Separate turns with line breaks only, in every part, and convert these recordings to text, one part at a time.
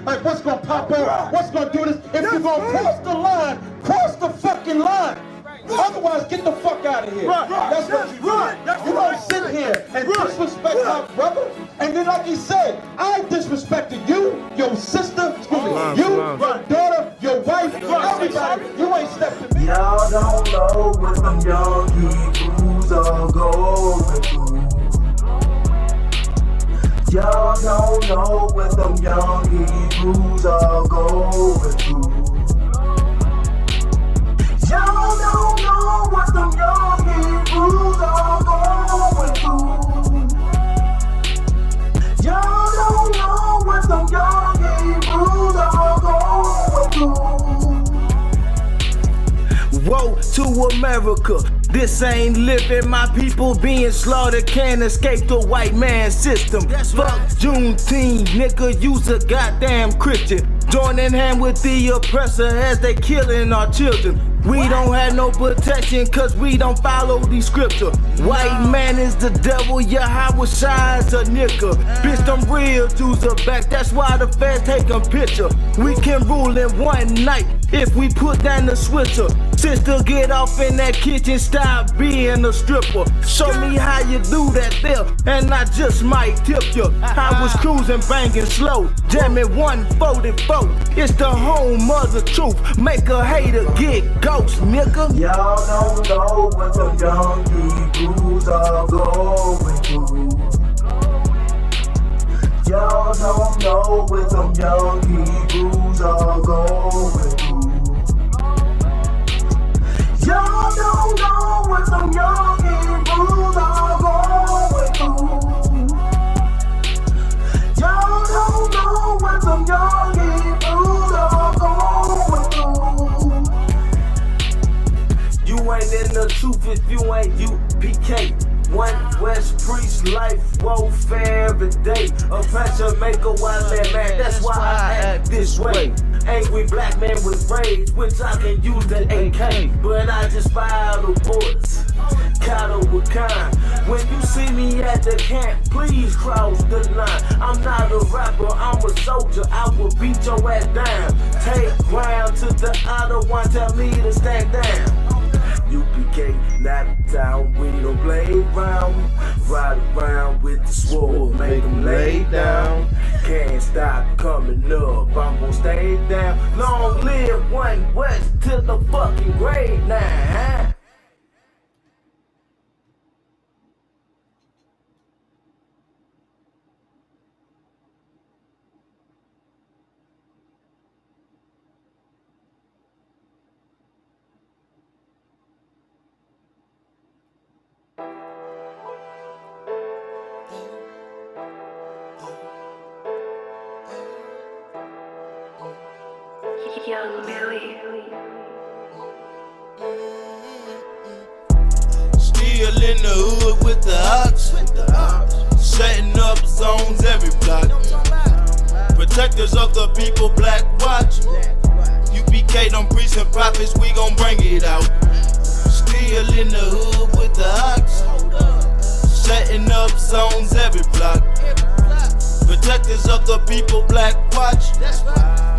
like what's gonna pop up, what's gonna do this. If you're gonna cross the fucking line. Otherwise, get the fuck out of here. That's what you do. You don't sit here and disrespect my brother. And then, like he said, I disrespected you, your sister, your daughter, your wife, everybody. You ain't stepped to me.
Y'all don't know what them young Hebrews are going through. Y'all don't know what them young Hebrews are going through. Y'all don't know what them young Hebrews are going through. Y'all don't know what them young Hebrews are going through.
Woe to America. This ain't living, my people being slaughtered, can't escape the white man system. Fuck Juneteenth, nigga, you's a goddamn Christian. Joining hand with the oppressor as they killing our children. We don't have no protection cause we don't follow the scripture. White man is the devil, Yahweh shines a nigga. Bitch, them real Jews are back, that's why the feds take a picture. We can rule in one night if we put down the switcher. Sister, get off in that kitchen, stop being a stripper. Show me how you do that there, and I just might tip you. I was cruising, banging slow, jamming 144. It's the home of the truth, make a hater get ghost, nigga.
Y'all don't know what them young Hebrews are going through. Y'all don't know what them young Hebrews are going through. Y'all don't know what them young Hebrews are going through. Y'all don't know what them young Hebrews are going through.
You ain't in the truth if you ain't UPK. One West priest, life, warfare every day. Oppression make a wild man, that's why I act this way. Angry black man with rage, which I can use the AK. But I just fire the bullets, cattle with kind. When you see me at the camp, please cross the line. I'm not a rapper, I'm a soldier, I will beat your ass down. Take ground to the other one, tell me to stand down. UPK, not down, we don't play around. Ride around with the sword, make them lay down. Can't stop coming up, I'm gon' stay down. Long live One West to the fucking grave now.
Young Billy.
Still in the hood with the ox, setting up zones every block. Protectors of the people, black watch. UPK, them priests and prophets, we gon' bring it out. Still in the hood with the ox, setting up zones every block. Protectors of the people, black watch.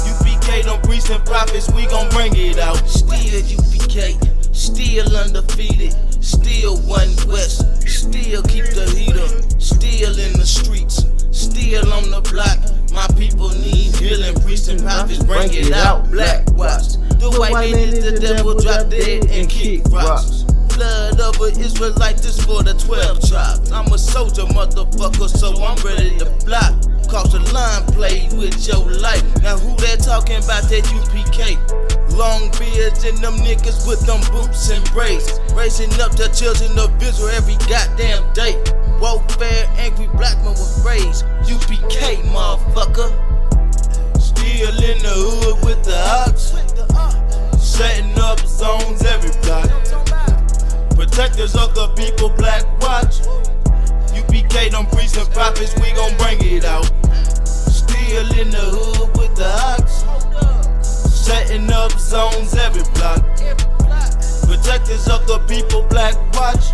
UPK, them priests and prophets, we gon' bring it out. Still UPK, still undefeated, still One West, still keep the heat up, still in the streets, still on the block. My people need healing, priests and prophets, bring it out. Black watch, the white man is the devil, drop dead and kick rocks. Blood of an Israelite, this for the 12 tribes. I'm a soldier, motherfucker, so I'm ready to block. Cross the line, play with your life. Now who they talking about that UPK? Long beards and them niggas with them boots and braids. Raising up the children of Israel every goddamn day. Warfare, angry black man with rage. UPK, motherfucker. Still in the hood with the ox, setting up zones every block. Protectors of the people, black watch. UPK, them priests and prophets, we gon' bring it out. Still in the hood with the ox, setting up zones every block. Protectors of the people, black watch.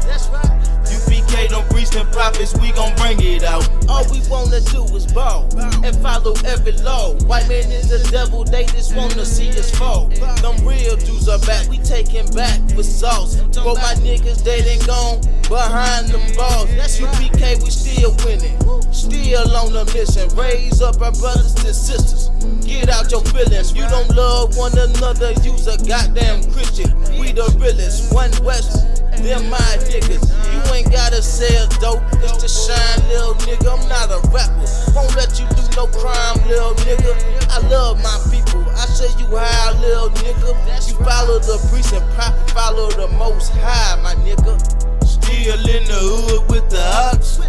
UPK, them priests and prophets, we gon' bring it out.
All we wanna do is ball and follow every law. White man is the devil, they just wanna see us fall. Them real Jews are back, we taking back with sauce. For my niggas, they done gone behind them balls. That's UPK, we still winning, still on the mission. Raise up our brothers and sisters, get out your feelings. You don't love one another, you's a goddamn Christian. We the realest, one West, them my niggas. You ain't gotta sell dope, it's to shine, little nigga. I'm not a rapper, won't let you do no crime, little nigga. I love my people, I show you how, little nigga. You follow the priest and prophet, follow the most high, my nigga.
Still in the hood with the ops,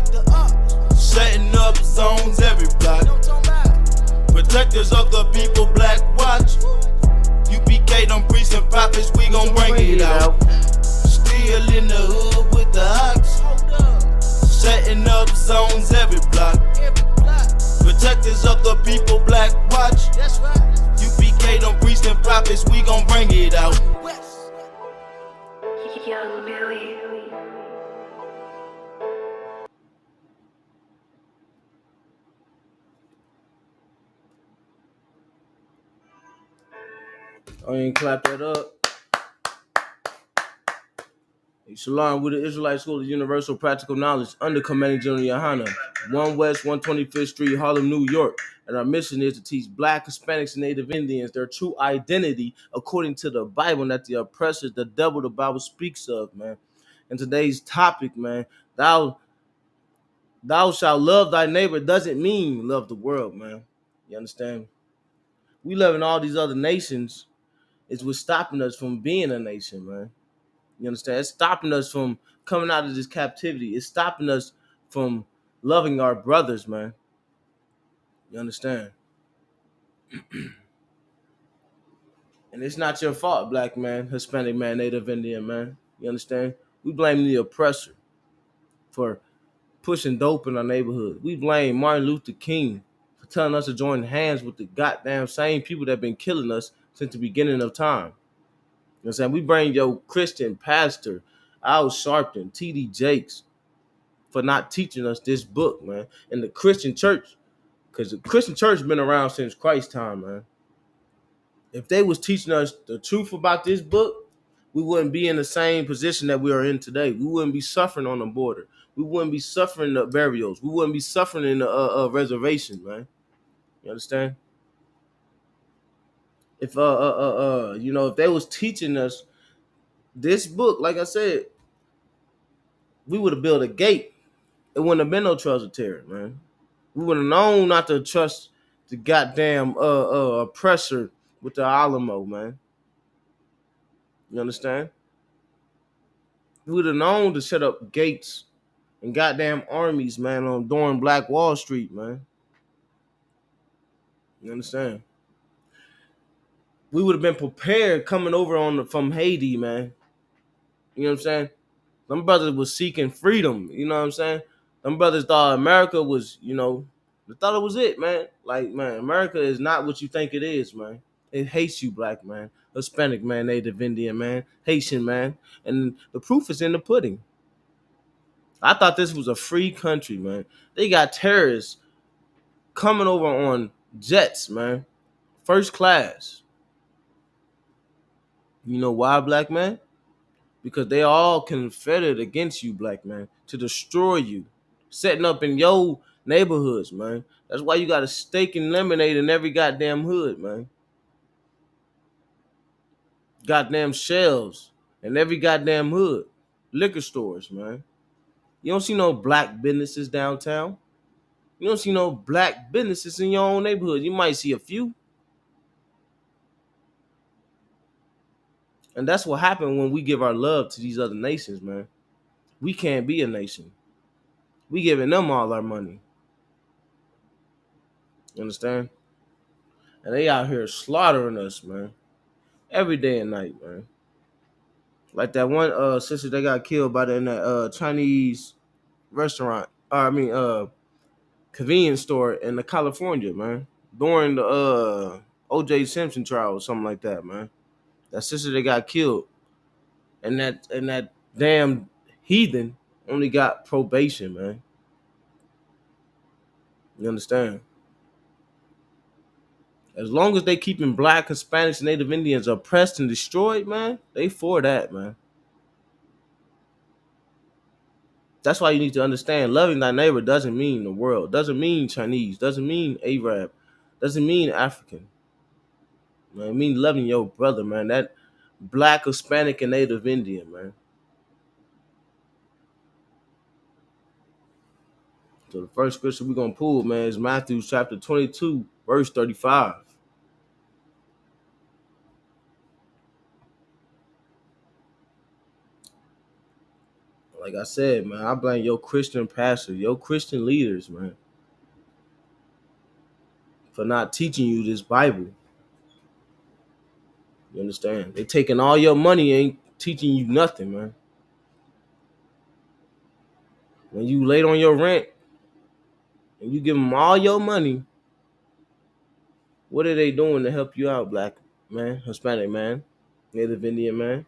setting up zones every block. Protectors of the people, Black Watch. UPK, them priests and prophets, we gon' bring it out. Still in the hood with the ops, setting up zones every block. Protectors of the people, Black Watch. UPK, them priests and prophets, we gon' bring it out.
Young Billy.
I ain't clap that up. Shalom with the Israelite School of Universal Practical Knowledge under Commanding General Yohana, 1 West 125th Street, Harlem, New York. And our mission is to teach Black, Hispanics, and Native Indians their true identity according to the Bible, not the oppressors, the devil the Bible speaks of, man. And today's topic, man, thou shalt love thy neighbor doesn't mean love the world, man. You understand? We loving all these other nations is what's stopping us from being a nation, man. You understand? It's stopping us from coming out of this captivity. It's stopping us from loving our brothers, man. You understand? And it's not your fault, Black man, Hispanic man, Native Indian man. You understand? We blame the oppressor for pushing dope in our neighborhood. We blame Martin Luther King for telling us to join hands with the goddamn same people that have been killing us since the beginning of time. You know what I'm saying? We bring your Christian pastor, Al Sharpton, T.D. Jakes, for not teaching us this book, man. And the Christian church, because the Christian church been around since Christ's time, man. If they was teaching us the truth about this book, we wouldn't be in the same position that we are in today. We wouldn't be suffering on the border. We wouldn't be suffering the burials. We wouldn't be suffering in the reservation, man. You understand? If if they was teaching us this book, like I said, we would have built a gate. It wouldn't have been no Trails of Terror, man. We would have known not to trust the goddamn oppressor with the Alamo, man. You understand? We would have known to set up gates and goddamn armies, man, during Black Wall Street, man. You understand? We would have been prepared coming over from Haiti, man. You know what I'm saying? Them brothers was seeking freedom. You know what I'm saying? Them brothers thought America was, they thought it was it, man. Like, man, America is not what you think it is, man. It hates you, Black man, Hispanic man, Native Indian man, Haitian man. And the proof is in the pudding. I thought this was a free country, man. They got terrorists coming over on jets, man. First class. You know why, Black man? Because they all confederate against you, Black man, to destroy you, setting up in your neighborhoods, man. That's why you got a steak and lemonade in every goddamn hood, man. Goddamn shelves in every goddamn hood. Liquor stores, man. You don't see no Black businesses downtown. You don't see no Black businesses in your own neighborhood. You might see a few. And that's what happened when we give our love to these other nations, man. We can't be a nation. We giving them all our money. You understand? And they out here slaughtering us, man. Every day and night, man. Like that one sister that got killed by in that Chinese restaurant. Convenience store in the California, man. During the O.J. Simpson trial or something like that, man. That sister that got killed. And that damn heathen,
only got probation, man. You understand? As long as they keeping black, Hispanics, and Native Indians oppressed and destroyed, man, they for that, man. That's why you need to understand loving thy neighbor doesn't mean the world, doesn't mean Chinese, doesn't mean Arab, doesn't mean African. Man, it means loving your brother, man. That black, Hispanic, and Native Indian, man. So the first scripture we're gonna pull, man, is Matthew chapter 22, verse 35. Like I said, man, I blame your Christian pastor, your Christian leaders, man, for not teaching you this Bible. You understand? They taking all your money, ain't teaching you nothing, man. When you late on your rent and you give them all your money, what are they doing to help you out, black man, Hispanic man, Native Indian man?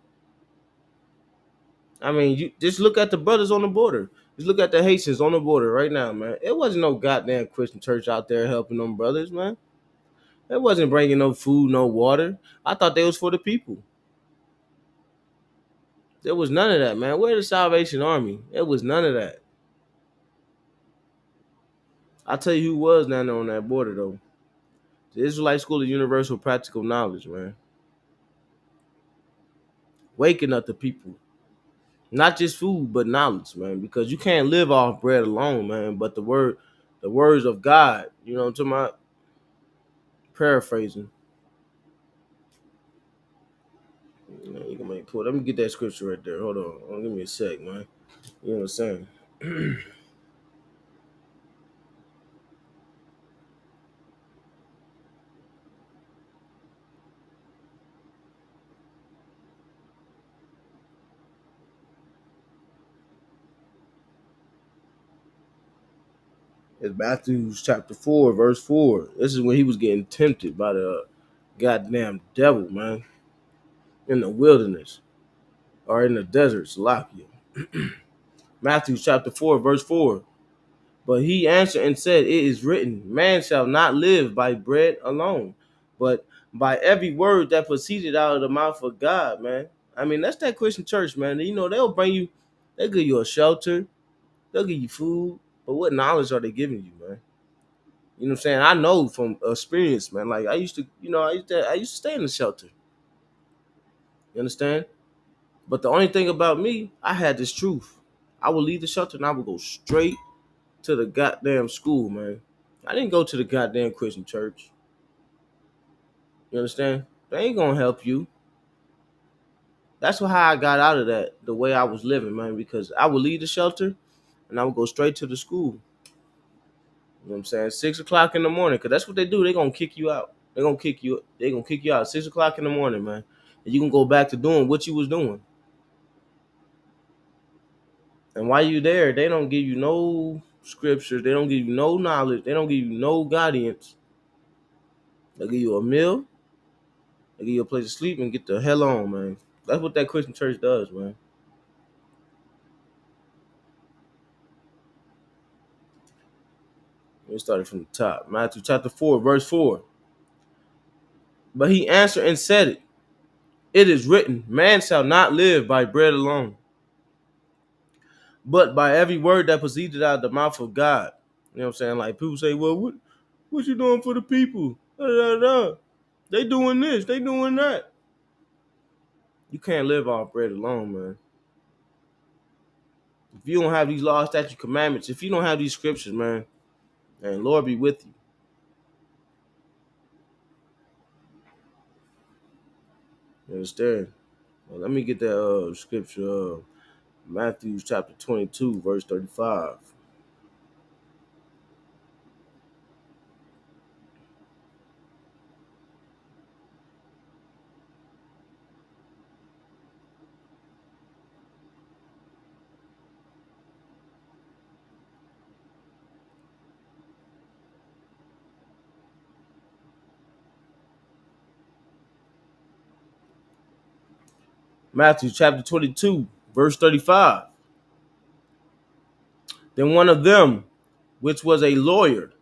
I mean, you just look at the brothers on the border. Just look at the Haitians on the border right now, man. It wasn't no goddamn Christian church out there helping them brothers, man. It wasn't bringing no food, no water. I thought they was for the people. There was none of that, man. Where the Salvation Army? It was none of that. I'll tell you who was down there on that border, though. The Israelite School of Universal Practical Knowledge, man. Waking up the people. Not just food, but knowledge, man. Because you can't live off bread alone, man. But the words of God, you know what I'm talking about? Paraphrasing. You know, you can make pull. Let me get that scripture right there. Hold on. Give me a sec, man. You know what I'm saying? It's Matthew chapter 4, verse 4. This is when he was getting tempted by the goddamn devil, man. In the wilderness. Or in the desert, Salakia. Matthew chapter 4, verse 4. But he answered and said, it is written, man shall not live by bread alone, but by every word that proceeded out of the mouth of God, man. I mean, that's that Christian church, man. You know, they'll give you a shelter, they'll give you food, but what knowledge are they giving you, man? You know what I'm saying? I know from experience, man. Like I used to stay in the shelter. You understand? But the only thing about me, I had this truth. I would leave the shelter and I would go straight to the goddamn school, man. I didn't go to the goddamn Christian church. You understand? They ain't gonna help you. That's how I got out of that, the way I was living, man, because I would leave the shelter and I would go straight to the school. You know what I'm saying? 6 o'clock in the morning, because that's what they do. They're gonna kick you out. They're gonna kick you out at 6 o'clock in the morning, man. And you can go back to doing what you was doing. And while you there, they don't give you no scriptures, they don't give you no knowledge, they don't give you no guidance. They'll give you a meal, they give you a place to sleep and get the hell on, man. That's what that Christian church does, man. Let me start it from the top. Matthew chapter 4, verse 4. But he answered and said it is written, man shall not live by bread alone, but by every word that proceeded out of the mouth of God. You know what I'm saying? Like people say, well, what you doing for the people? Da, da, da. They doing this, they doing that. You can't live off bread alone, man. If you don't have these laws, statutes, commandments, if you don't have these scriptures, man, and Lord be with you. You understand? Well, let me get that scripture. Matthew chapter 22, verse 35. Matthew chapter 22, verse 35. Then one of them, which was a lawyer,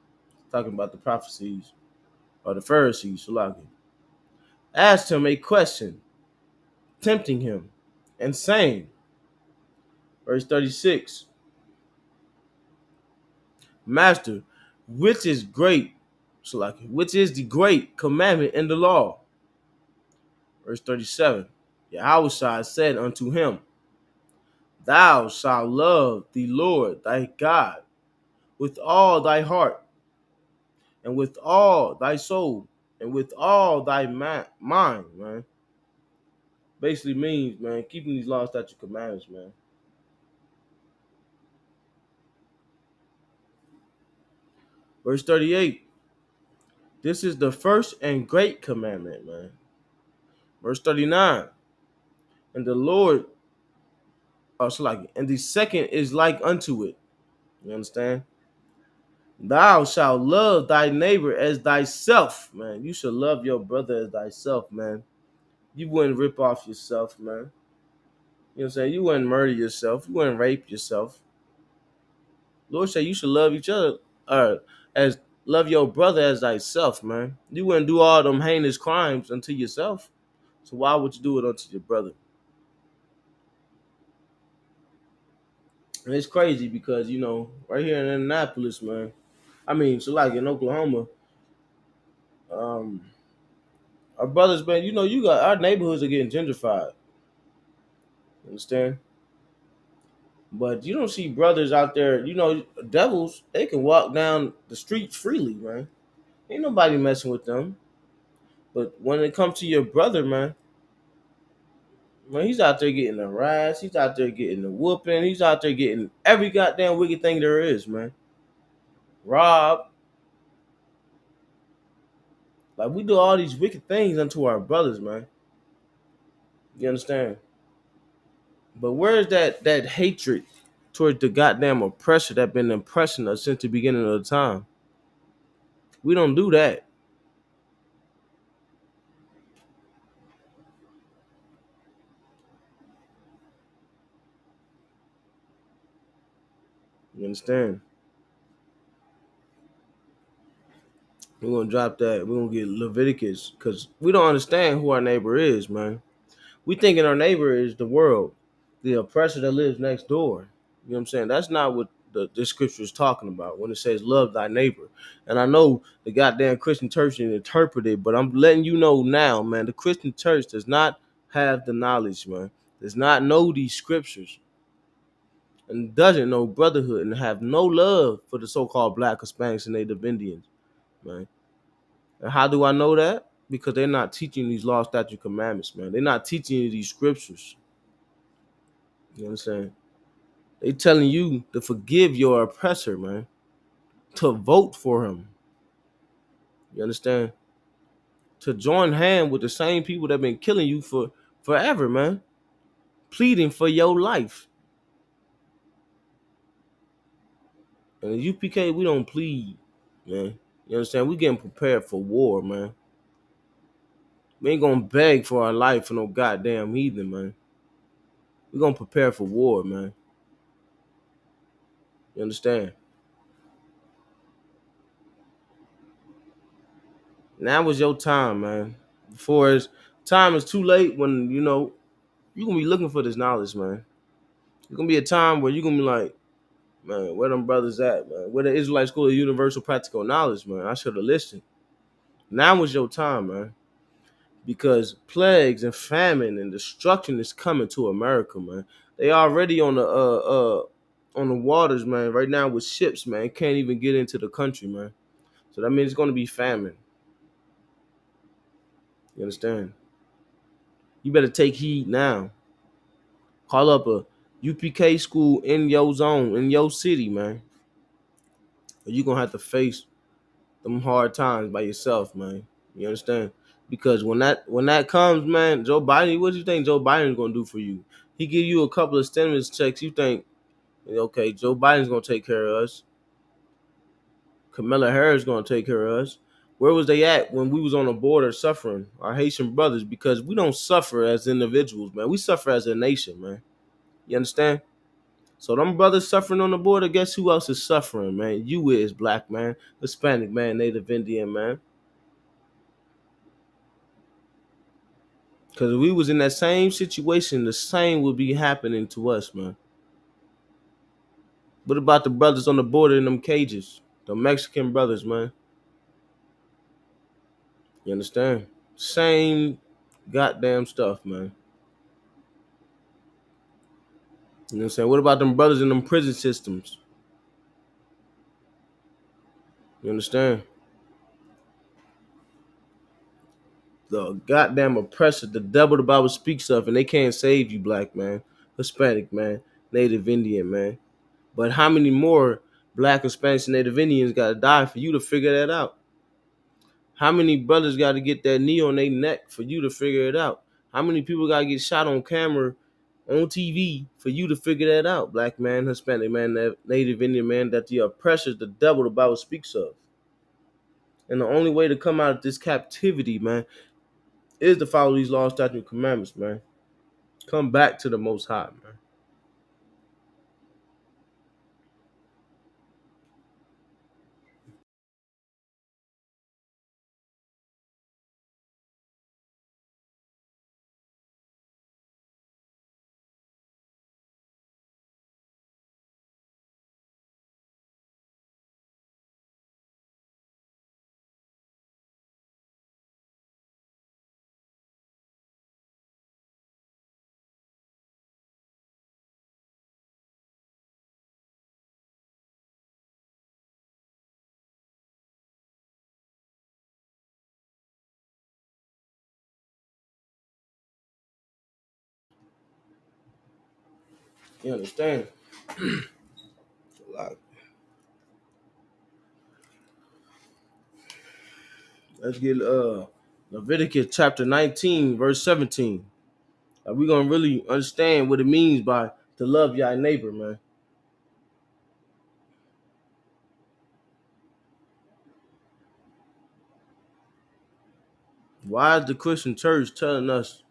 talking about the prophecies or the Pharisees, Salaki, asked him a question, tempting him, and saying, verse 36, Master, which is great, Salaki, which is the great commandment in the law? Verse 37, Yahushua said unto him, Thou shalt love the Lord thy God with all thy heart, and with all thy soul, and with all thy mind, man. Basically means, man, keeping these laws, statutes, commandments, man. Verse 38, this is the first and great commandment, man. Verse 39, and the Lord, and the second is like unto it. You understand? Thou shalt love thy neighbor as thyself, man. You should love your brother as thyself, man. You wouldn't rip off yourself, man. You know what I'm saying? You wouldn't murder yourself. You wouldn't rape yourself. Lord said you should love each other, as love your brother as thyself, man. You wouldn't do all them heinous crimes unto yourself. So why would you do it unto your brother? And it's crazy because, you know, right here in Annapolis, man. I mean, so like in Oklahoma, our brothers, man, you know, you got our neighborhoods are getting gentrified. You understand? But you don't see brothers out there, you know, devils, they can walk down the streets freely, man. Ain't nobody messing with them. But when it comes to your brother, man, he's out there getting the harassed, he's out there getting the whooping, he's out there getting every goddamn wicked thing there is, man. Rob. Like, we do all these wicked things unto our brothers, man. You understand? But where's that hatred towards the goddamn oppressor that been oppressing us since the beginning of the time? We don't do that. You understand? We're going to drop that. We're going to get Leviticus because we don't understand who our neighbor is, man. We thinking our neighbor is the world, the oppressor that lives next door. You know what I'm saying? That's not what the scripture is talking about when it says love thy neighbor. And I know the goddamn Christian church didn't interpret it, but I'm letting you know now, man, the Christian church does not have the knowledge, man. Does not know these scriptures. And doesn't know brotherhood and have no love for the so-called black, Hispanics, and Native Indians, man. And how do I know that? Because they're not teaching these law, statute, commandments, man. They're not teaching you these scriptures. You know what I'm saying? They telling you to forgive your oppressor, man. To vote for him. You understand? To join hand with the same people that have been killing you for forever, man. Pleading for your life. And in UPK, we don't plead, man. You understand? We getting prepared for war, man. We ain't gonna beg for our life for no goddamn heathen, man. We're gonna prepare for war, man. You understand? Now was your time, man. Before it's time is too late when, you know, you're gonna be looking for this knowledge, man. It's gonna be a time where you're gonna be like, man, where them brothers at, man? Where the Israelite School of Universal Practical Knowledge, man? I should have listened. Now was your time, man. Because plagues and famine and destruction is coming to America, man. They already on the waters, man, right now with ships, man. Can't even get into the country, man. So that means it's gonna be famine. You understand? You better take heed now. Call up a UPK school in your zone, in your city, man. Or you're gonna have to face them hard times by yourself, man. You understand? Because when that comes, man, Joe Biden, what do you think Joe Biden's gonna do for you? He give you a couple of stimulus checks, you think, okay, Joe Biden's gonna take care of us. Kamala Harris gonna take care of us. Where was they at when we was on the border suffering, our Haitian brothers? Because we don't suffer as individuals, man. We suffer as a nation, man. You understand? So them brothers suffering on the border, guess who else is suffering, man? You is, black man, Hispanic man, Native Indian man. Because if we was in that same situation, the same would be happening to us, man. What about the brothers on the border in them cages? The Mexican brothers, man. You understand? Same goddamn stuff, man. You know what I'm saying? What about them brothers in them prison systems? You understand? The goddamn oppressor, the devil the Bible speaks of, and they can't save you, black man, Hispanic man, Native Indian man. But how many more black, Hispanics, and Native Indians got to die for you to figure that out? How many brothers got to get that knee on their neck for you to figure it out? How many people got to get shot on camera, on TV for you to figure that out? Black man, Hispanic man, Native Indian man, that the oppressor, the devil the Bible speaks of. And the only way to come out of this captivity, man, is to follow these laws, statutes, and commandments, man. Come back to the Most High, man. You understand? Like, let's get Leviticus chapter 19, verse 17. We're gonna really understand what it means by to love your neighbor, man. Why is the Christian church telling us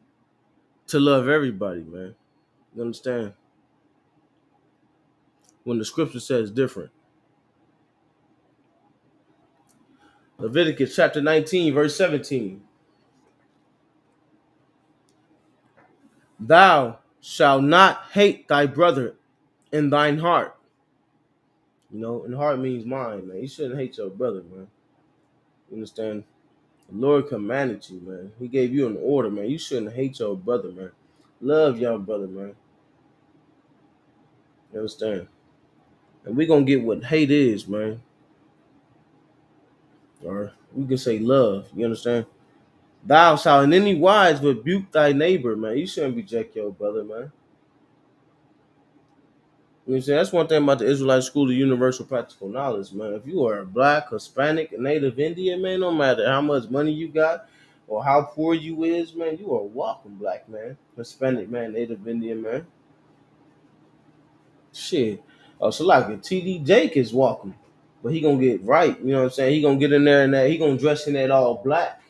to love everybody, man? You understand? When the scripture says different. Leviticus chapter 19, verse 17. Thou shalt not hate thy brother in thine heart. You know, and heart means mind, man. You shouldn't hate your brother, man. You understand? The Lord commanded you, man. He gave you an order, man. You shouldn't hate your brother, man. Love your brother, man. You understand? And we're going to get what hate is, man. Or we can say love. You understand? Thou shalt in any wise rebuke thy neighbor, man. You shouldn't reject your brother, man. You know what I'm saying? That's one thing about the Israelite School of Universal Practical Knowledge, man. If you are black, Hispanic, Native Indian, man, no matter how much money you got or how poor you is, man, you are welcome, black man, Hispanic man, Native Indian man. Shit. So like a TD Jake is welcome. But he gonna get right, you know what I'm saying? He gonna get in there and that he gonna dress in that all black.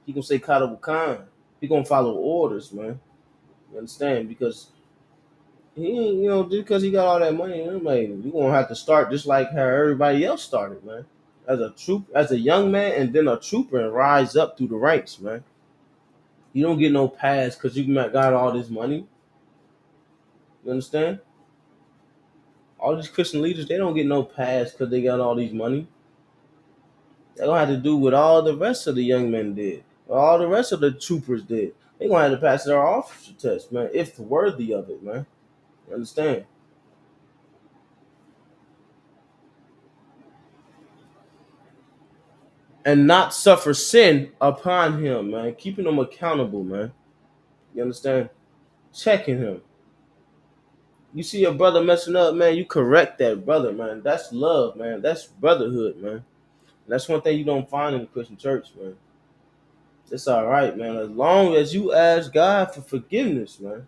He gonna say Kata Khan. He gonna follow orders, man. You understand? Because he ain't, you know, just because he got all that money, like, you gonna have to start just like how everybody else started, man. As a troop, as a young man, and then a trooper, and rise up through the ranks, man. You don't get no pass because you got all this money. You understand? All these Christian leaders, they don't get no pass because they got all these money. They gonna have to do what all the rest of the young men did, what all the rest of the troopers did. They gonna have to pass their officer test, man, if worthy of it, man. You understand? And not suffer sin upon him, man. Keeping him accountable, man. You understand? Checking him. You see your brother messing up, man, you correct that brother, man. That's love, man. That's brotherhood, man. That's one thing you don't find in the Christian church, man. It's all right, man. As long as you ask God for forgiveness, man.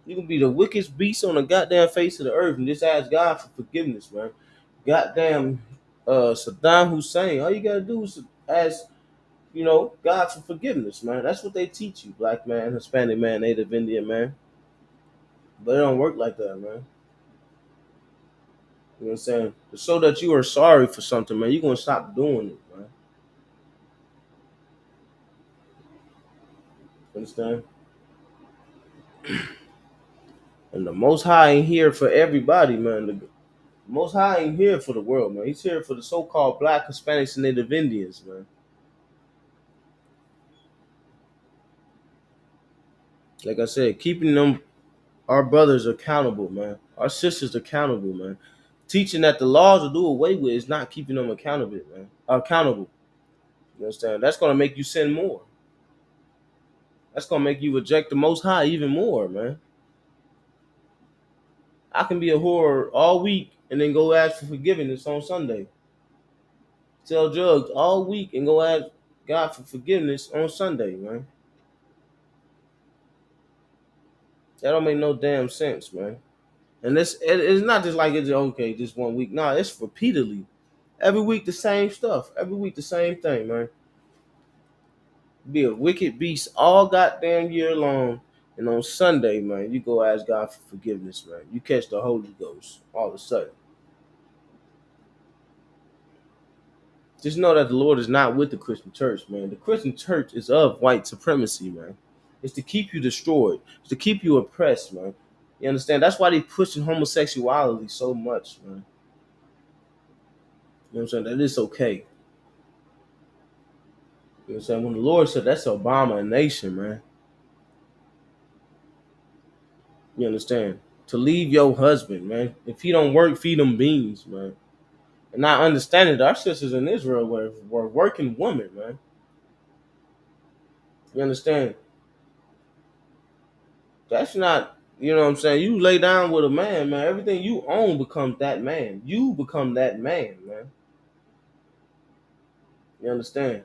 You can be the wickedest beast on the goddamn face of the earth and just ask God for forgiveness, man. Goddamn Saddam Hussein. All you gotta do is ask, you know, God for forgiveness, man. That's what they teach you, black man, Hispanic man, Native Indian man. But it don't work like that, man. You know what I'm saying? So that you are sorry for something, man, you're gonna stop doing it, man. Understand? And the Most High ain't here for everybody, man. The Most High ain't here for the world, man. He's here for the so-called Black, Hispanics, and Native Indians, man. Like I said, keeping them, our brothers accountable, man. Our sisters accountable, man. Teaching that the laws will do away with is not keeping them accountable, man. Accountable. You understand? That's gonna make you sin more. That's gonna make you reject the Most High even more, man. I can be a whore all week and then go ask for forgiveness on Sunday. Sell drugs all week and go ask God for forgiveness on Sunday, man. That don't make no damn sense, man. And it's not just like it's okay, just 1 week. No, it's repeatedly. Every week the same stuff. Every week the same thing, man. Be a wicked beast all goddamn year long. And on Sunday, man, you go ask God for forgiveness, man. You catch the Holy Ghost all of a sudden. Just know that the Lord is not with the Christian church, man. The Christian church is of white supremacy, man. It's to keep you destroyed. It's to keep you oppressed, man. You understand? That's why they pushing homosexuality so much, man. You know what I'm saying? That it's okay. You know what I'm saying? When the Lord said that's Obama a nation, man. You understand? To leave your husband, man. If he don't work, feed him beans, man. And not understanding that our sisters in Israel were working women, man. You understand? That's not, you know what I'm saying? You lay down with a man, man. Everything you own becomes that man. You become that man, man. You understand?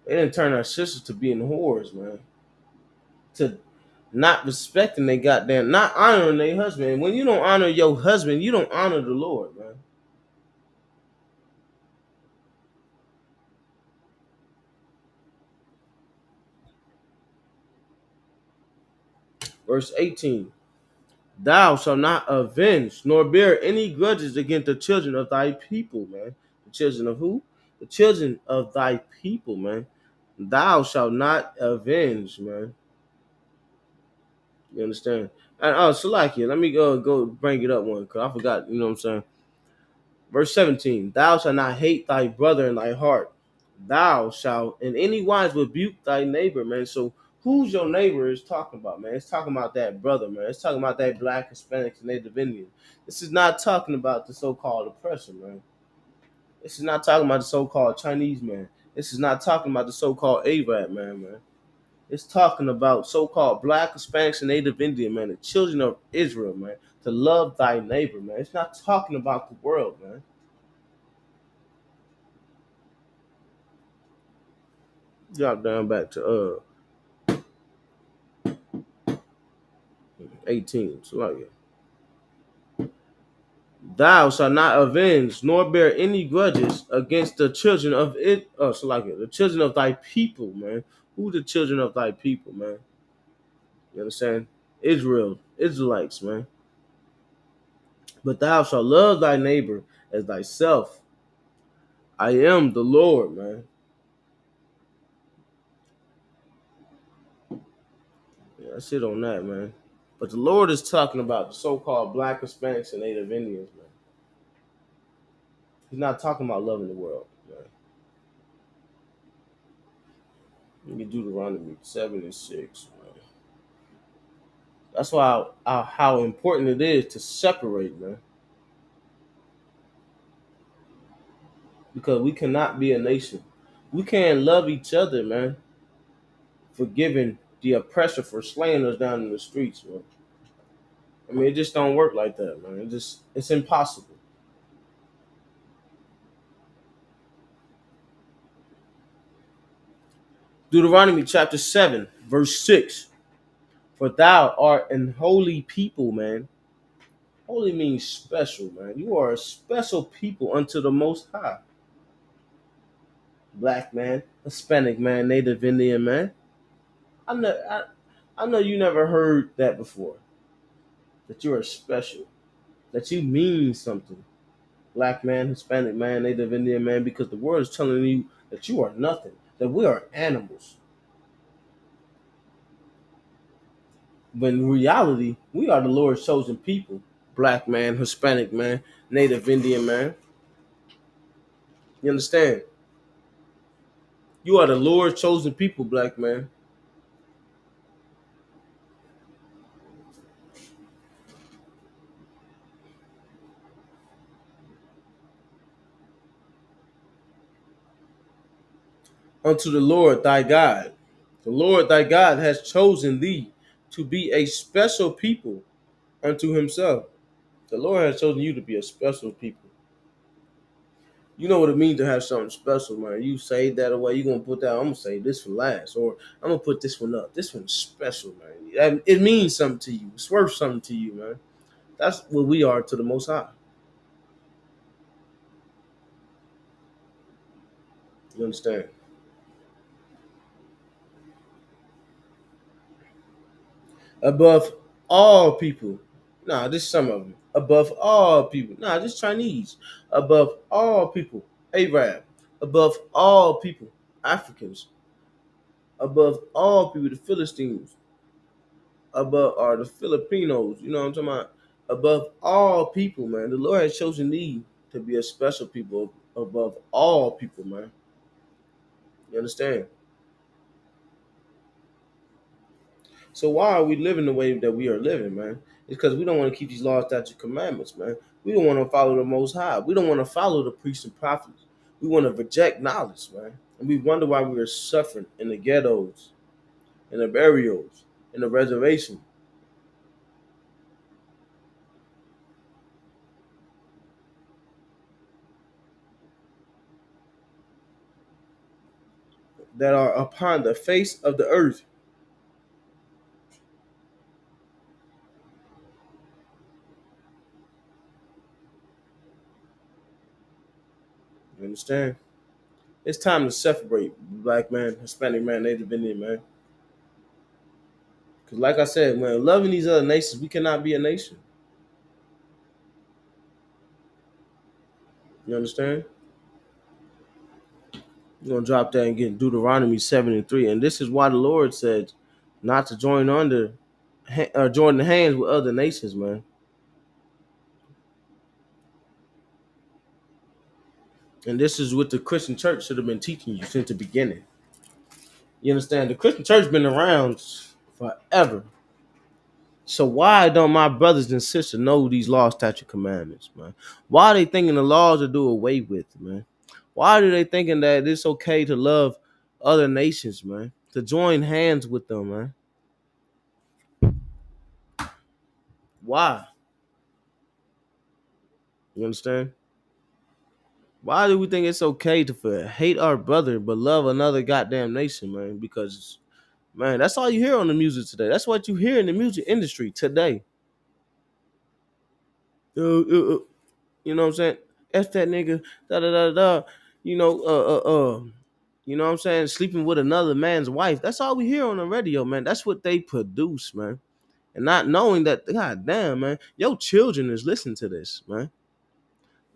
They didn't turn our sisters to being whores, man. To not respecting they goddamn, not honoring their husband. And when you don't honor your husband, you don't honor the Lord, man. Verse 18. Thou shalt not avenge nor bear any grudges against the children of thy people, man. The children of who? The children of thy people, man. Thou shalt not avenge, man. You understand? And Salakia, let me go bring it up one, because I forgot, you know what I'm saying? Verse 17, thou shalt not hate thy brother in thy heart. Thou shalt in any wise rebuke thy neighbor, man. So who's your neighbor is talking about, man? It's talking about that brother, man. It's talking about that Black, Hispanic, and Native Indian. This is not talking about the so-called oppressor, man. This is not talking about the so-called Chinese man. This is not talking about the so-called Arab man. It's talking about so-called Black, Hispanics, and Native Indian, man, the children of Israel, man, to love thy neighbor, man. It's not talking about the world, man. Drop down back to 18. So like, thou shalt not avenge nor bear any grudges against the children of it. So like the children of thy people, man. Who the children of thy people, man? You understand? Israel, Israelites, man. But thou shalt love thy neighbor as thyself. I am the Lord, man. Yeah, that's it on that, man. But the Lord is talking about the so-called Black, Hispanics, and Native Indians, man. He's not talking about loving the world, man. Let me Deuteronomy 7:6, man. That's why how important it is to separate, man. Because we cannot be a nation. We can't love each other, man. Forgiving the oppressor for slaying us down in the streets, man. I mean, it just don't work like that, man. It's impossible. Deuteronomy chapter 7, verse 6. For thou art an holy people, man. Holy means special, man. You are a special people unto the Most High. Black man, Hispanic man, Native Indian man. I know you never heard that before. That you are special. that you mean something. Black man, Hispanic man, Native Indian man, because the world is telling you that you are nothing, that we are animals. But in reality, we are the Lord's chosen people. Black man, Hispanic man, Native Indian man. You understand? You are the Lord's chosen people, black man. Unto the Lord thy God. The Lord thy God has chosen thee to be a special people unto himself. The Lord has chosen you to be a special people. You know what it means to have something special, man. You say that away, you're gonna put that, I'm gonna say this for last, or I'm gonna put this one up. This one's special, man. It means something to you. It's worth something to you, man. That's what we are to the Most High. You understand? Above all people. Nah, this is some of them. Above all people. Nah, this Chinese. Above all people. Arab. Above all people. Africans. Above all people. The Philistines. Above are the Filipinos. You know what I'm talking about? Above all people, man. The Lord has chosen thee to be a special people above all people, man. You understand? So why are we living the way that we are living, man? It's because we don't want to keep these laws, statutes, commandments, man. We don't want to follow the Most High. We don't want to follow the priests and prophets. We want to reject knowledge, man. And we wonder why we are suffering in the ghettos, in the burials, in the reservation. That are upon the face of the earth. You understand? It's time to separate black man, Hispanic man, Native Indian man. Because like I said, man, loving these other nations, we cannot be a nation. You understand? You're gonna drop that and get Deuteronomy 7:3. And this is why the Lord said not to join under or join the hands with other nations, man. And this is what the Christian church should have been teaching you since the beginning. You understand? The Christian church been around forever. So why don't my brothers and sisters know these law, statute, commandments, man? Why are they thinking the laws are do away with, man? Why are they thinking that it's okay to love other nations, man? To join hands with them, man? Why? You understand? Why do we think it's okay to hate our brother but love another goddamn nation, man? Because, man, that's all you hear on the music today. That's what you hear in the music industry today. You know what I'm saying? F that nigga, da da da da. You know, you know what I'm saying? Sleeping with another man's wife. That's all we hear on the radio, man. That's what they produce, man. And not knowing that, god damn, man, your children is listening to this, man.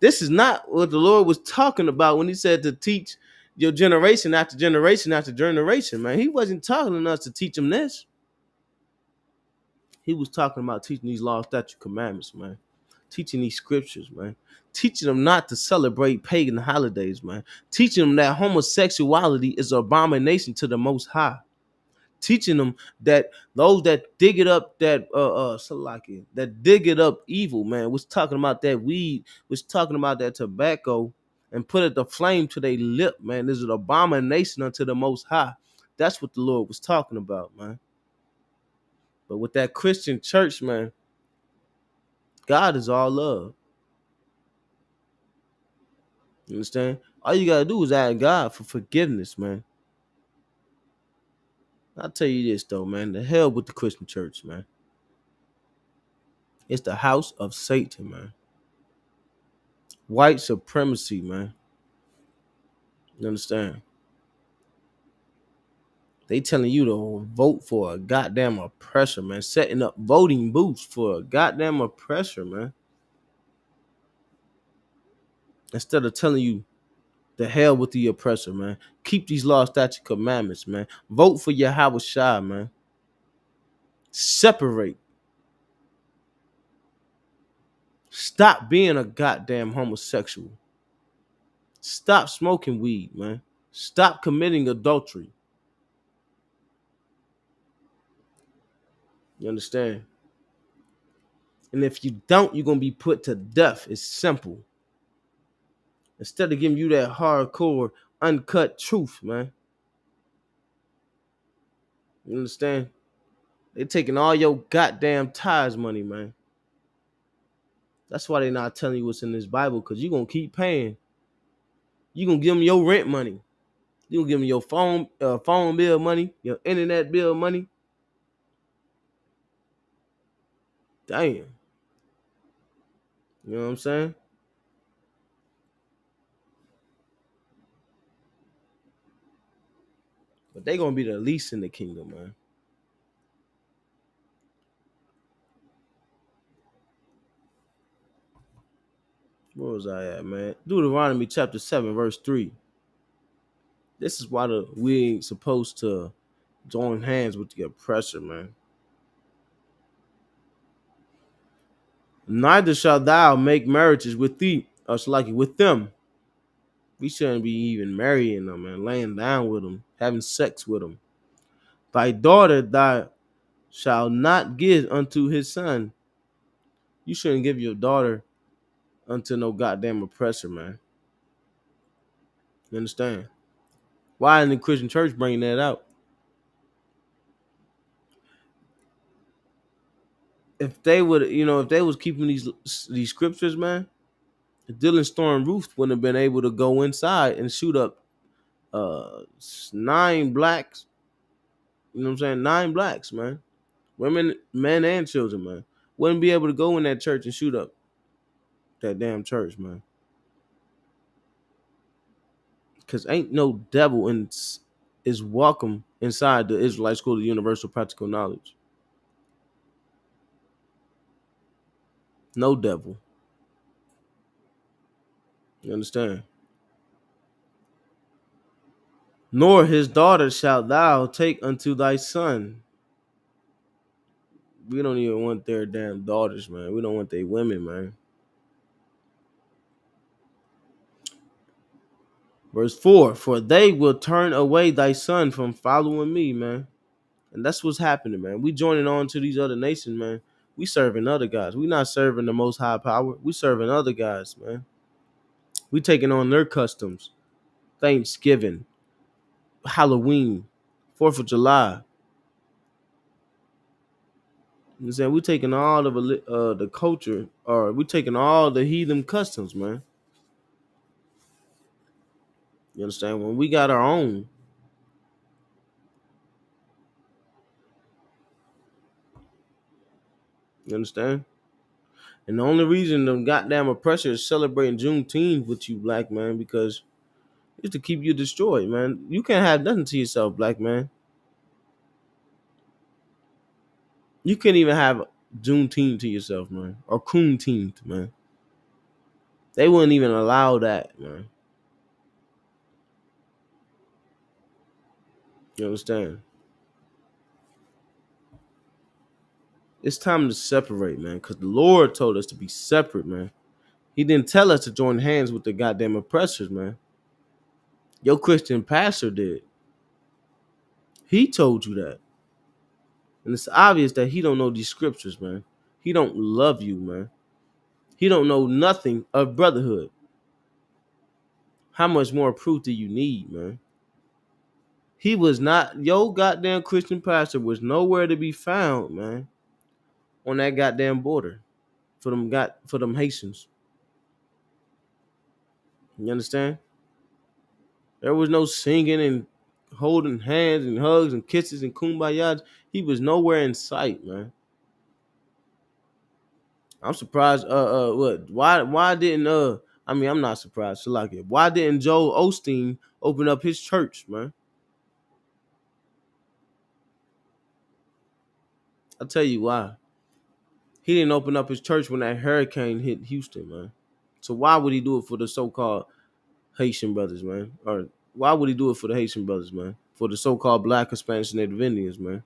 This is not what the Lord was talking about when he said to teach your generation after generation after generation, man. He wasn't talking to us to teach them this. He was talking about teaching these law, statute, commandments, man. Teaching these scriptures, man. Teaching them not to celebrate pagan holidays, man. Teaching them that homosexuality is an abomination to the Most High. Teaching them that those that dig it up, that dig it up evil, man, was talking about that weed, was talking about that tobacco, and put it the flame to their lip, man. This is an abomination unto the Most High. That's what the Lord was talking about, man. But with that Christian church, man, God is all love. You understand? All you gotta do is ask God for forgiveness, man. I'll tell you this though, man. The hell with the Christian church, man. It's the house of Satan, man. White supremacy, man. You understand? They telling you to vote for a goddamn oppressor, man. Setting up voting booths for a goddamn oppressor, man. instead of telling you the hell with the oppressor, man. Keep these law, statute, commandments, man. Vote for Yahweh Shai, man. Separate. Stop being a goddamn homosexual. Stop smoking weed, man. Stop committing adultery. You understand? And if you don't, you're going to be put to death. It's simple. Instead of giving you that hardcore, uncut truth, man. You understand? They taking all your goddamn tithes money, man. That's why they not telling you what's in this Bible, because you're going to keep paying. You're going to give them your rent money. You're going to give them your phone bill money, your internet bill money. Damn. You know what I'm saying? But they going to be the least in the kingdom, man. Where was I at, man? Deuteronomy chapter 7, verse 3. This is why we ain't supposed to join hands with the oppressor, man. Neither shalt thou make marriages with thee, or with them. We shouldn't be even marrying them, man. Laying down with them, having sex with them. Thy daughter thou shalt not give unto his son. You shouldn't give your daughter unto no goddamn oppressor, man. You understand? Why in the Christian church bringing that out? If they would, if they was keeping these scriptures, man, Dylan Storm Ruth wouldn't have been able to go inside and shoot up 9 blacks. You know what I'm saying? 9 blacks, man. Women, men, and children, man. Wouldn't be able to go in that church and shoot up that damn church, man. Because ain't no devil is welcome inside the Israelite School of Universal Practical Knowledge. No devil. You understand? Nor his daughter shalt thou take unto thy son. We don't even want their damn daughters, man. We don't want their women, man. Verse 4, for they will turn away thy son from following me, man. And that's what's happening, man. We joining on to these other nations, man. We serving other guys. We not serving the most high power. We serving other guys, man. We taking on their customs. Thanksgiving, Halloween, 4th of July. You know what I'm saying? We taking all of the culture, or we taking all the heathen customs, man. You understand? When we got our own. You understand? And the only reason the goddamn oppressor is celebrating Juneteenth with you, black man, because it's to keep you destroyed, man. You can't have nothing to yourself, black man. You can't even have Juneteenth to yourself, man. Or Coonteeth, man. They wouldn't even allow that, man. You understand? It's time to separate, man, because the Lord told us to be separate, man. He didn't tell us to join hands with the goddamn oppressors, man. Your Christian pastor did. He told you that. And it's obvious that he don't know these scriptures, man. He don't love you, man. He don't know nothing of brotherhood. How much more proof do you need, man? He was not, your goddamn Christian pastor was nowhere to be found, man, on that goddamn border for them Haitians. You understand? There was no singing and holding hands and hugs and kisses and kumbayas. He was nowhere in sight, man. I'm surprised. What? Why didn't I'm not surprised. Shalakia. Why didn't Joel Osteen open up his church, man? I'll tell you why. He didn't open up his church when that hurricane hit Houston, man. So why would he do it for the so-called Haitian brothers, man? Or why would he do it for the Haitian brothers, man? For the so-called Black, Hispanics, and Native Indians, man?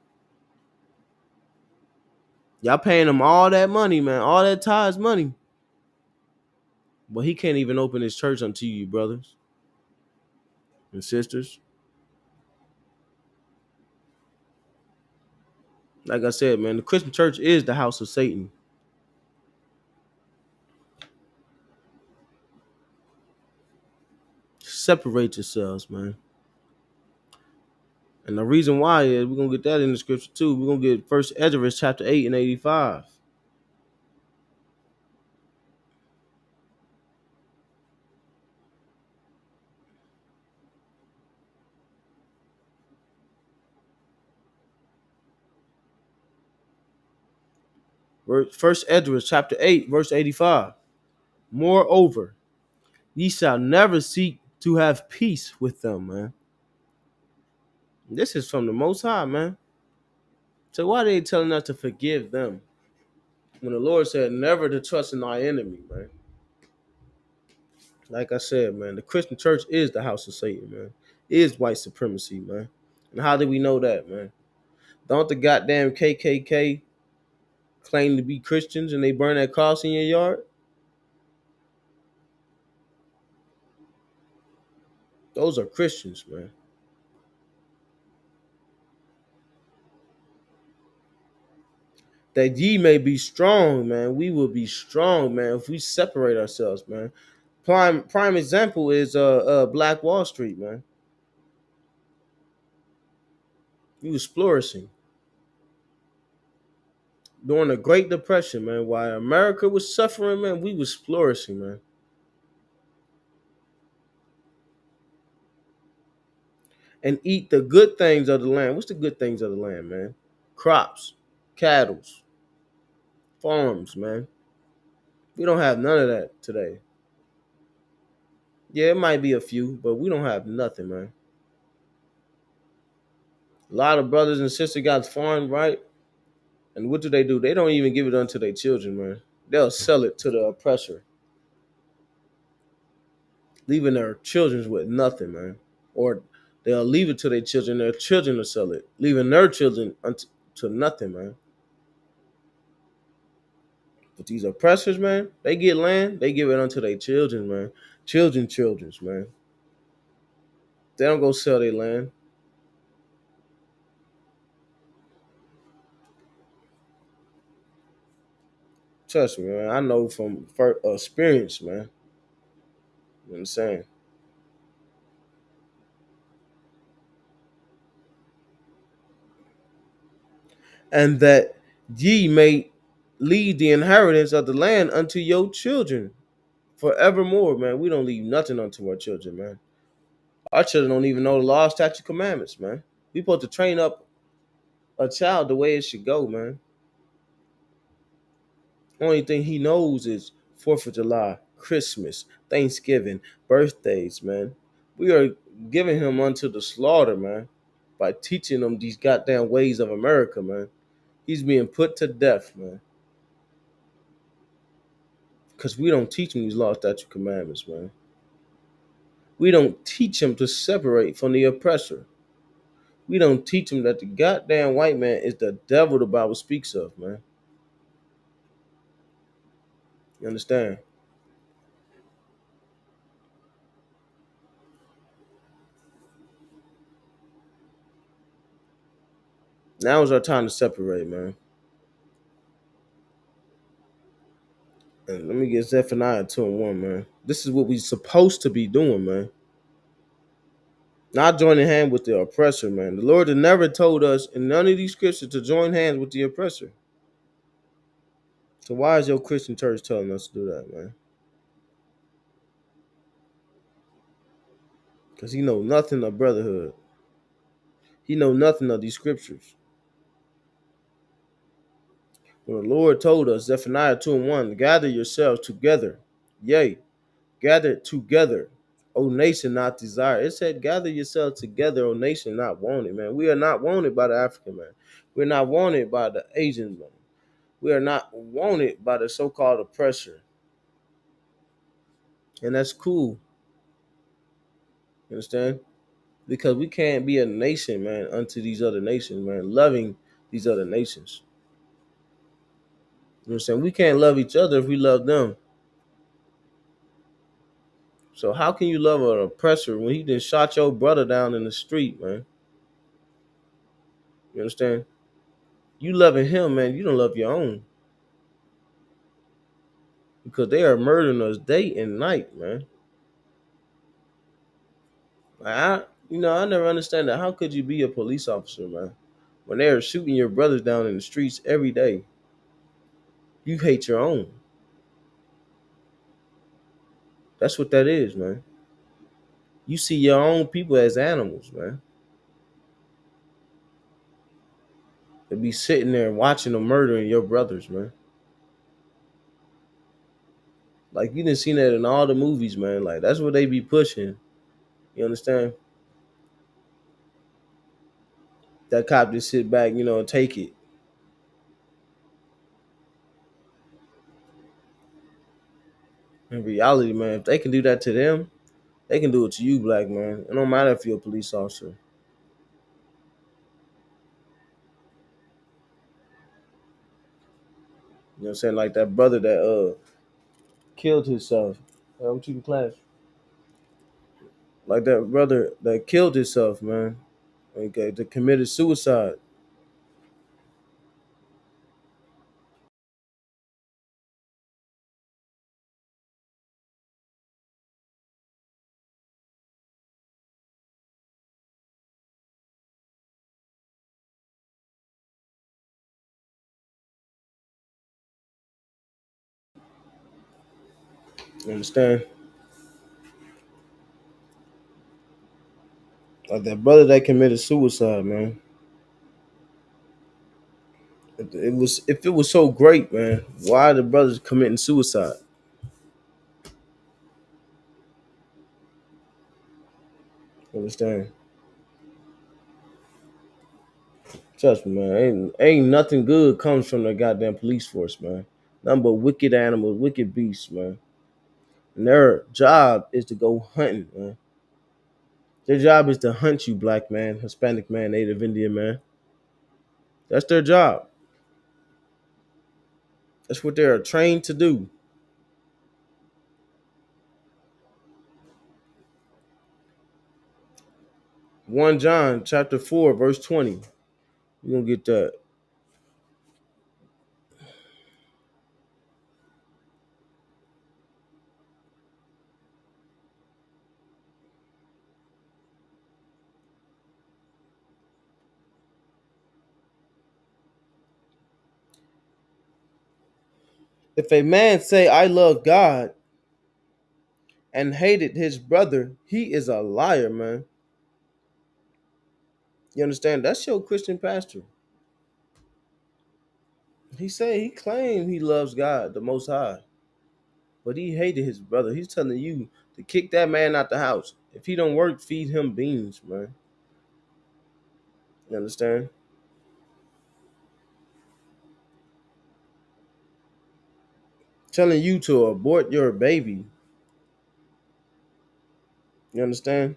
Y'all paying him all that money, man, all that tithes money. But he can't even open his church unto you, brothers and sisters. Like I said, man, the Christian church is the house of Satan. Separate yourselves, man. And the reason why is we're gonna get that in the scripture too. We're gonna get 1 Esdras chapter 8 and 85. First Esdras chapter 8, verse 85. Moreover, ye shall never seek to have peace with them, man. This is from the Most High, man. So why are they telling us to forgive them? When the Lord said never to trust in thy enemy, man. Like I said, man, the Christian church is the house of Satan, man. It is white supremacy, man. And how do we know that, man? Don't the goddamn KKK claim to be Christians and they burn that cross in your yard? Those are Christians, man. That ye may be strong, man. We will be strong, man, if we separate ourselves, man. Prime example is Black Wall Street, man. He was flourishing during the Great Depression, man. While America was suffering, man, we was flourishing, man. And eat the good things of the land. What's the good things of the land, man? Crops, cattle, farms, man. We don't have none of that today. Yeah, it might be a few, but we don't have nothing, man. A lot of brothers and sisters got farm, right? And what do? They don't even give it unto their children, man. They'll sell it to the oppressor, leaving their children with nothing, man. Or they'll leave it to their children will sell it, leaving their children to nothing, man. But these oppressors, man, they get land, they give it unto their children, man. Children's, man. They don't go sell their land. Trust me, man. I know from experience, man. You know what I'm saying? And that ye may leave the inheritance of the land unto your children forevermore, man. We don't leave nothing unto our children, man. Our children don't even know the law, statute, commandments, man. We supposed to train up a child the way it should go, man. Only thing he knows is 4th of July, Christmas, Thanksgiving, birthdays, man. We are giving him unto the slaughter, man, by teaching him these goddamn ways of America, man. He's being put to death, man. Because we don't teach him these law, statute, commandments, man. We don't teach him to separate from the oppressor. We don't teach him that the goddamn white man is the devil the Bible speaks of, man. You understand? Now is our time to separate, man. And let me get Zephaniah 2 and 1, man. This is what we supposed to be doing, man. Not joining hand with the oppressor, man. The Lord had never told us in none of these scriptures to join hands with the oppressor. So why is your Christian church telling us to do that, man? Because he know nothing of brotherhood. He know nothing of these scriptures. When the Lord told us, Zephaniah 2 and 1, gather yourselves together. Yea, gather together, O nation not desired. It said, gather yourselves together, O nation not wanted, man. We are not wanted by the African man. We're not wanted by the Asian man. We are not wanted by the so-called oppressor. And that's cool. You understand? Because we can't be a nation, man, unto these other nations, man, loving these other nations. You know what I'm saying? We can't love each other if we love them. So how can you love an oppressor when he just shot your brother down in the street, man? You understand? You loving him, man. You don't love your own. Because they are murdering us day and night, man. I never understand that. How could you be a police officer, man, when they are shooting your brothers down in the streets every day? You hate your own. That's what that is, man. You see your own people as animals, man. To be sitting there watching them murdering your brothers, man. Like you didn't see that in all the movies, man. Like that's what they be pushing. You understand? That cop just sit back, and take it. In reality, man, if they can do that to them, they can do it to you, black man. It don't matter if you're a police officer. You know what I'm saying? Like that brother that killed himself. I'm teaching class. Like that brother that killed himself, man. Okay, that committed suicide. You understand? Like that brother that committed suicide, man. If it was so great, man, why are the brothers committing suicide? You understand? Trust me, man. Ain't nothing good comes from the goddamn police force, man. Nothing but wicked animals, wicked beasts, man. And their job is to go hunting, man. Their job is to hunt you, black man, Hispanic man, Native Indian man. That's their job. That's what they are trained to do. 1 John chapter 4, verse 20. You're gonna get that. If a man say, I love God and hated his brother, he is a liar, man. You understand? That's your Christian pastor. He claimed he loves God, the Most High, but he hated his brother. He's telling you to kick that man out the house. If he don't work, feed him beans, man. You understand? Telling you to abort your baby. You understand?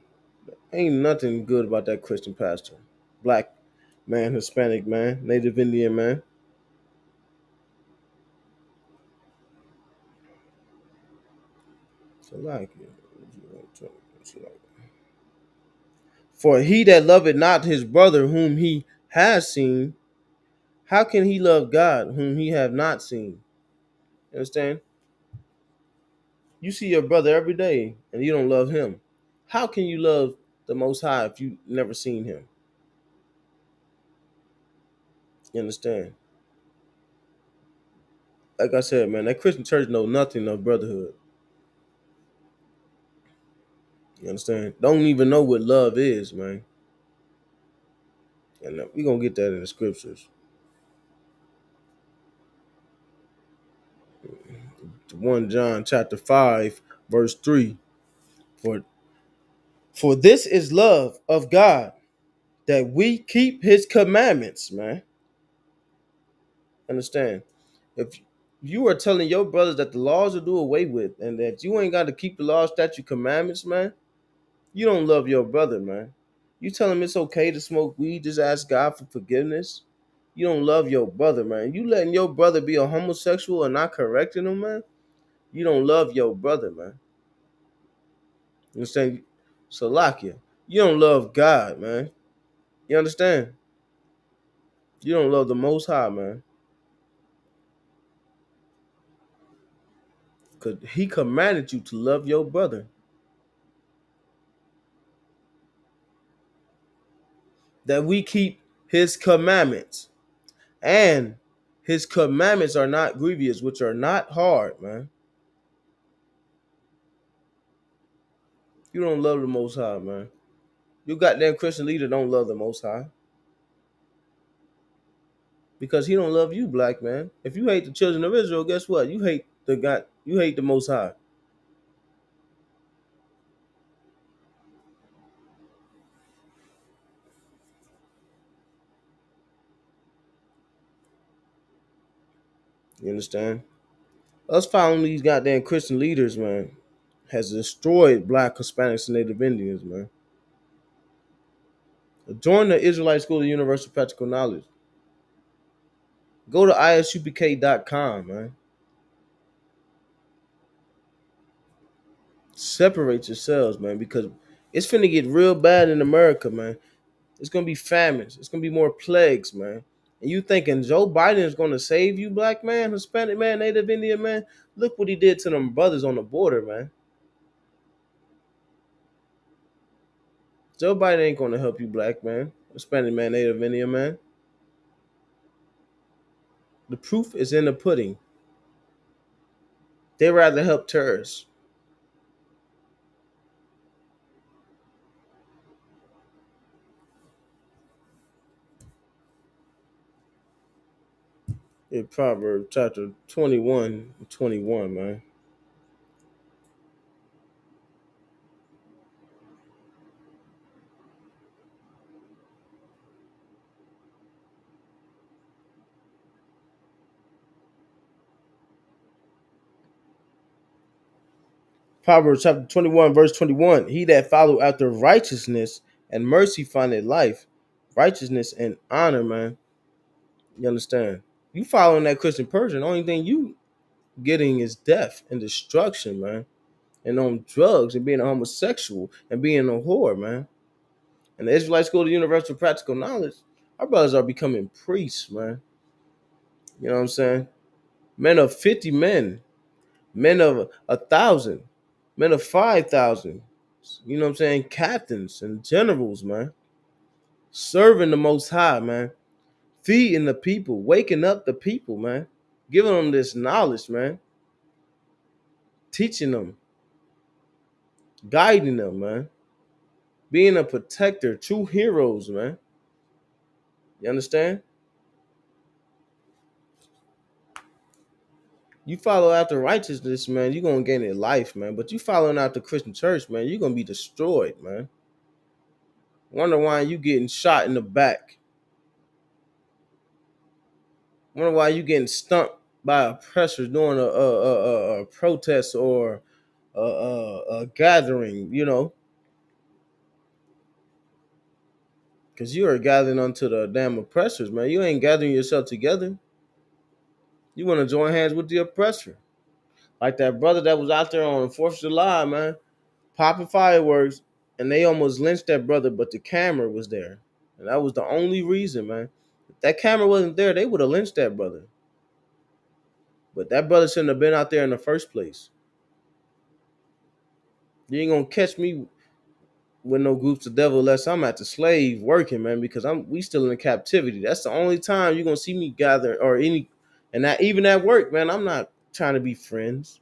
Ain't nothing good about that Christian pastor. Black man, Hispanic man, Native Indian man. So like it. For he that loveth not his brother whom he has seen, how can he love God whom he have not seen? You understand? You see your brother every day and you don't love him. How can you love the Most High if you never seen him? You understand? Like I said, man, that Christian church know nothing of brotherhood. You understand? Don't even know what love is, man. And we're going to get that in the scriptures. 1 John chapter 5, verse 3. For this is love of God, that we keep his commandments, man. Understand? If You are telling your brothers that the laws are do away with and that you ain't got to keep the law, statute, commandments, man. You don't love your brother, man. You tell him it's okay to smoke weed, just ask God for forgiveness. You don't love your brother, man. You letting your brother be a homosexual and not correcting him, man. You don't love your brother, man. You understand? Salakia. You don't love God, man. You understand? You don't love the Most High, man. Because he commanded you to love your brother. That we keep his commandments. And his commandments are not grievous, which are not hard, man. You don't love the Most High, man. You goddamn Christian leader don't love the Most High. Because he don't love you, black man. If you hate the children of Israel, guess what? You hate the God. You hate the Most High. You understand? Us following these goddamn Christian leaders, man, has destroyed black, Hispanics, and Native Indians, man. Join the Israelite School of Universal Practical Knowledge. Go to isupk.com, man. Separate yourselves, man, because it's finna get real bad in America, man. It's gonna be famines. It's gonna be more plagues, man. And you thinking Joe Biden is gonna save you, black man, Hispanic man, Native Indian man? Look what he did to them brothers on the border, man. Joe Biden ain't gonna help you, black man, Hispanic man, Native Indian man. The proof is in the pudding. They rather help terrorists. In Proverbs chapter 21, man. Proverbs chapter 21, verse 21. He that follow after righteousness and mercy findeth life, righteousness and honor, man. You understand? You following that Christian person, the only thing you getting is death and destruction, man. And on drugs and being a homosexual and being a whore, man. And the Israelite School of Universal Practical Knowledge, our brothers are becoming priests, man. You know what I'm saying? Men of 50 men, men of 1,000, men of 5,000. You know what I'm saying? Captains and generals, man. Serving the Most High, man. Feeding the people, waking up the people, man. Giving them this knowledge, man. Teaching them, guiding them, man. Being a protector, true heroes, man. You understand? You follow after righteousness, man, you're gonna gain it life, man. But you following after Christian church, man, you're gonna be destroyed, man. Wonder why you getting shot in the back. Wonder why you getting stumped by oppressors during a protest or a gathering, you know. Because you are gathering unto the damn oppressors, man. You ain't gathering yourself together. You want to join hands with the oppressor. Like that brother that was out there on 4th of July, man, popping fireworks, and they almost lynched that brother, but the camera was there. And that was the only reason, man. If that camera wasn't there, they would have lynched that brother. But that brother shouldn't have been out there in the first place. You ain't gonna catch me with no groups of devil unless I'm at the slave working, man, because we still in captivity. That's the only time you're gonna see me gather or any, and that even at work, man, I'm not trying to be friends.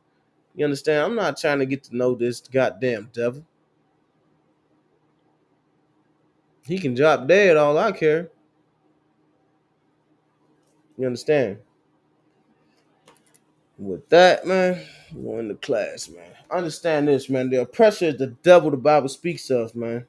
You understand? I'm not trying to get to know this goddamn devil. He can drop dead, all I care. You understand? With that, man, we're going to class, man. Understand this, man. The oppressor is the devil the Bible speaks of, man.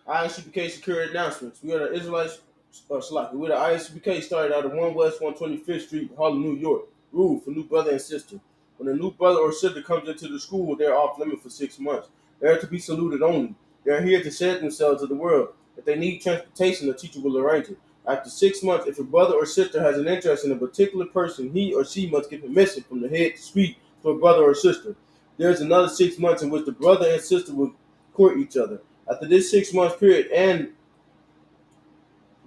Isupk security announcements. We are the Israelites, we're the Isupk started out of 1 West 125th Street, Harlem, New York. Rule for new brother and sister. When a new brother or sister comes into the school, they're off limit for 6 months. They are to be saluted only. They are here to shed themselves to the world. If they need transportation, the teacher will arrange it. After 6 months, if a brother or sister has an interest in a particular person, he or she must get permission from the head to speak to a brother or sister. There is another 6 months in which the brother and sister will court each other. After this 6 month period, and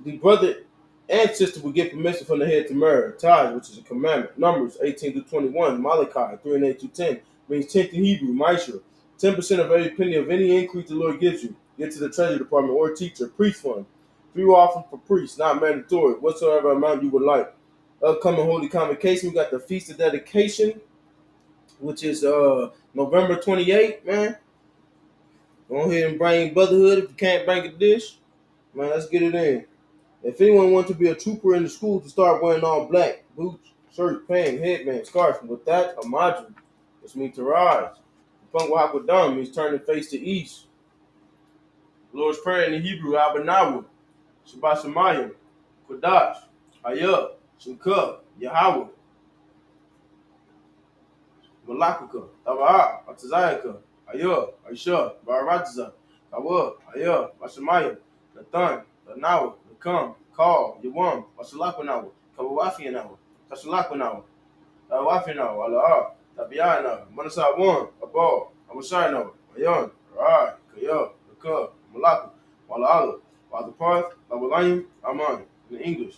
the brother and sister will get permission from the head to marry. Tithe, which is a commandment. Numbers 18-21. Malachi 3-8-10 means 10th in Hebrew. Maisha, 10% of every penny of any increase the Lord gives you. Get to the treasury department or teacher. Priest fund. 3 offerings for priests, not mandatory. Whatsoever amount you would like. Upcoming holy convocation. We got the Feast of Dedication, which is November 28th, man. Go ahead and bring brotherhood. If you can't bring a dish, man, let's get it in. If anyone wants to be a trooper in the school, to start wearing all black, boots, shirt, pants, headband, scarf. With that, a module, which means to rise. Punk Wakwadam means turn the face to east. The Lord's Prayer in the Hebrew, Abanawu, Shabbat Shemayim, Kodash, Ayah, Shemka, Yahweh, Malakaka, Taba'a, Atazayaka, Ayah, Aisha, Baratiza, Kawa, Ayah, Bashamayim, Nathan, Tanawa, Nakam, Call, Yawam, Bashalakanawa, Kawafinawa, Kashalakanawa, Tawafinawa, Allah, Tabiana, Manasawan, Abal, Amashino, Ayon, Rai, Kaya, Naka, Malaka, Wala, Wadaparth, Lawalayim, Aman, in English.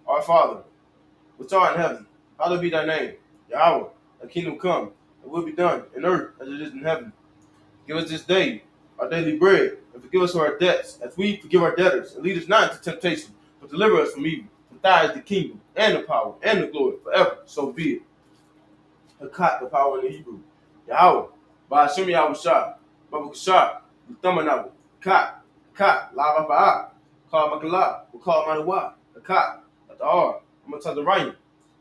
Our Father, which art in heaven, hallowed be thy name, Yahweh, thy kingdom come, and will be done in earth as it is in heaven. Give us this day our daily bread, and forgive us our debts, as we forgive our debtors, and lead us not into temptation, but deliver us from evil. For thine is the kingdom, and the power, and the glory, forever. So be it. Hakat, the power in the Hebrew. Yahweh, Ba'ashem Yahweh Shah, Babu Kashah, Utamanabu, Kat, Lava Ba'a, Kal Makala, Wakal Manawa, Hakat, Atahar, Amatazarayim,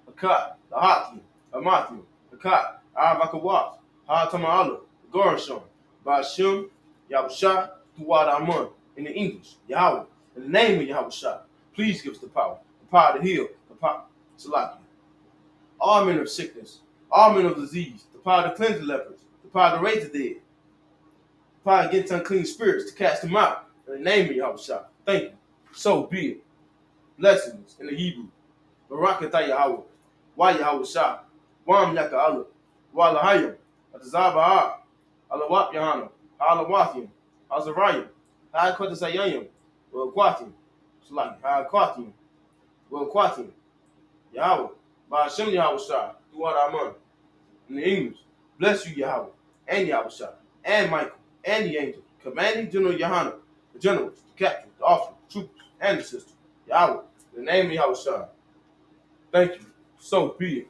Hakat, the Hakim, Amathium, Hakat, Avakawat, Ha Tama'ala, Gorashon, Ba'ashem Yahweh Duwad Amun, in the English, Yahweh, in the name of Yahweh Shah, please give us the power to heal, the power to lock you. All men of sickness, all men of disease, the power to cleanse the lepers, the power to raise the dead, the power against unclean spirits, to cast them out, in the name of Yahweh Shah. Thank you. So be it. Blessings in the Hebrew. Barakatah Yahweh, Wa Yahweh Shah, Wam Yaka Allah, Wa Lahayim, Atazaba'a, Alawap Yahana, Alawathim, Azarayim, Hakotasayayim, Wilquatim, Salaki, Hakotim, Wilquatim, Yahweh, Ba'ashem Yahweh Shah, Duwad Aman, in the English. Bless you, Yahweh, and Yahweh Shah, and Michael, and the angel, commanding General Yahana, the generals, the captains, the officers, the troopers, and the sisters. Yahweh, in the name of Yahweh Shah. Thank you. So be it.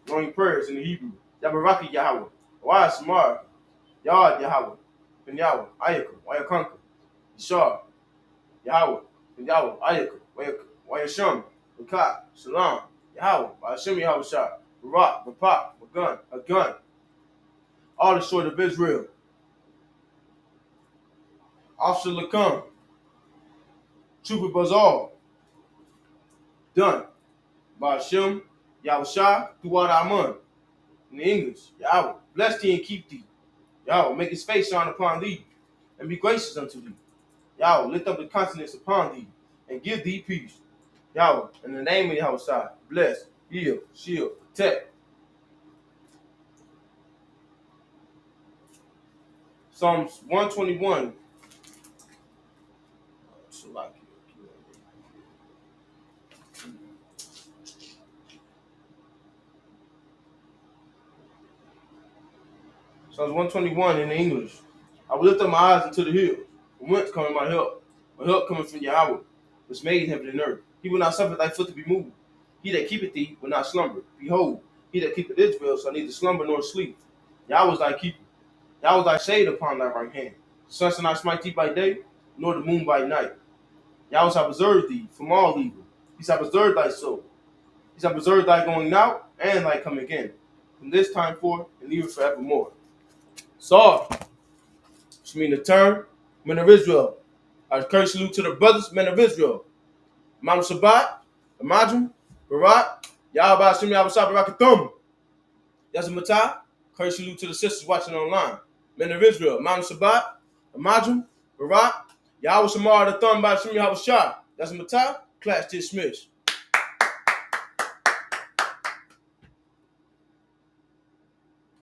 Knowing prayers in the Hebrew. Yabaraki Yahweh, Wa Samar, Yahweh Yahweh, Ben Yahweh, Ayaka, Wayakanka, Yishar, Yahweh, Ben Yahweh, Ayaka, Wayasham, Bakat, Shalom, Yahweh, Ba'ashem Yahweh Shah, Barak, Bapak, Bagun, Agun, all the sword of Israel. Officer Lakam, Trooper Bazal, done. Ba'ashem Yahweh Shah, Duwad Amun, in the English, Yahweh, bless thee and keep thee. Yahweh, make his face shine upon thee, and be gracious unto thee. Yahweh, lift up the countenance upon thee, and give thee peace. Yahweh, in the name of Yahweh Shah, bless, heal, shield, protect. Psalms 121. Psalms 121 in the English. I will lift up my eyes into the hills. From whence cometh my help? My help cometh from Yahweh, which made heaven and earth. He will not suffer thy foot to be moved. He that keepeth thee will not slumber. Behold, he that keepeth Israel shall neither slumber nor sleep. Yahweh is thy keeper. Yahweh is thy shade upon thy right hand. The sun shall not smite thee by day, nor the moon by night. Yahweh shall preserve thee from all evil. He shall preserve thy soul. He shall preserve thy going out and thy coming in, from this time forth and even forevermore. Saw, which means the term, men of Israel, I courteous salute to the brothers, men of Israel. Manu Sabat, Imagine, Barak, Yahweh Shimi Abasab Barakathum. Yazoo Matai, courteous salute to the sisters watching online. Men of Israel, Manu Sabat, Imagine, Barak, Yahweh Shamar the Thumb by Shimi Habashah. Yazoo Matai, class dismissed.